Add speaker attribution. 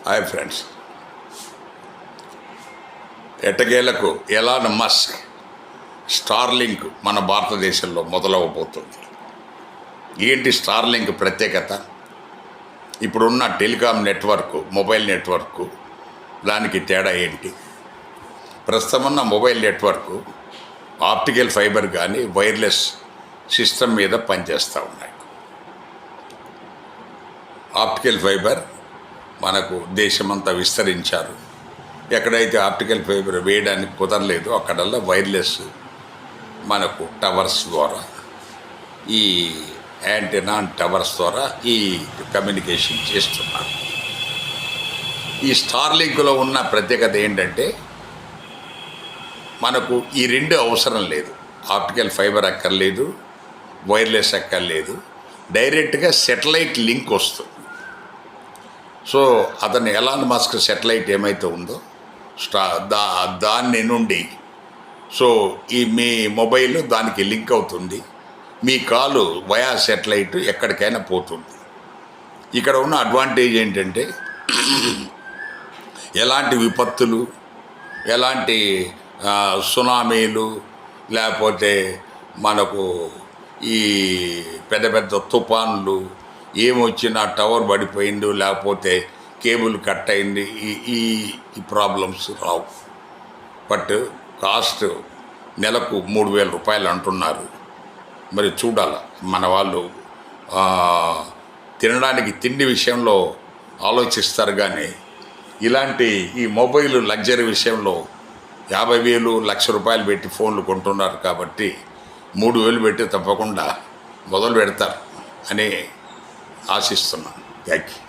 Speaker 1: Hi friends, ఎట్టకేలకు Elon Musk Starlink మన భారతదేశంలో మొదలవబోతుంది. ఏంటి స్టార్లింక్ ప్రత్యేకత? ఇప్పుడున్న టెలికాం నెట్వర్క్, మొబైల్ నెట్వర్క్ దానికి తేడా ఏంటి? ప్రస్తుతం ఉన్న మొబైల్ నెట్వర్క్ ఆప్టికల్ ఫైబర్ కానీ వైర్లెస్ సిస్టమ్ మీద పనిచేస్తూ ఉన్నాయి. ఆప్టికల్ ఫైబర్ మనకు దేశమంతా విస్తరించారు. ఎక్కడైతే ఆప్టికల్ ఫైబర్ వేయడానికి కుదరలేదు అక్కడల్లా వైర్లెస్ మనకు టవర్స్ ద్వారా, ఈ యాంటెనా టవర్స్ ద్వారా ఈ కమ్యూనికేషన్ చేస్తున్నారు. ఈ స్టార్లింక్లో ఉన్న ప్రత్యేకత ఏంటంటే మనకు ఈ రెండు అవసరం లేదు. ఆప్టికల్ ఫైబర్ అక్కర్లేదు, వైర్లెస్ అక్కర్లేదు, డైరెక్ట్గా సెటిలైట్ లింక్ వస్తుంది. సో అతను ఎలాన్ మస్క్ సెటిలైట్ ఏమైతే ఉందో దాని నుండి ఈ మీ మొబైల్ దానికి లింక్ అవుతుంది. మీ కాలు వయా సెటిలైట్ ఎక్కడికైనా పోతుంది. ఇక్కడ ఉన్న అడ్వాంటేజ్ ఏంటంటే ఎలాంటి విపత్తులు, ఎలాంటి సునామీలు, లేకపోతే మనకు ఈ పెద్ద పెద్ద తుఫాన్లు ఏమొచ్చినా టవర్ పడిపోయింది, లేకపోతే కేబుల్ కట్ అయింది, ఈ ప్రాబ్లమ్స్ రావు. బట్ కాస్ట్ నెలకు 3,000 రూపాయలు అంటున్నారు. మరి చూడాలి, మన వాళ్ళు తినడానికి తిండి విషయంలో ఆలోచిస్తారు కానీ ఇలాంటి ఈ మొబైల్ లగ్జరీ విషయంలో 50,000, 1,00,000 రూపాయలు పెట్టి ఫోన్లు కొంటున్నారు. కాబట్టి 3,000 పెట్టి తప్పకుండా మొదలు పెడతారు అని ఆశిస్తున్నాను. Thank you.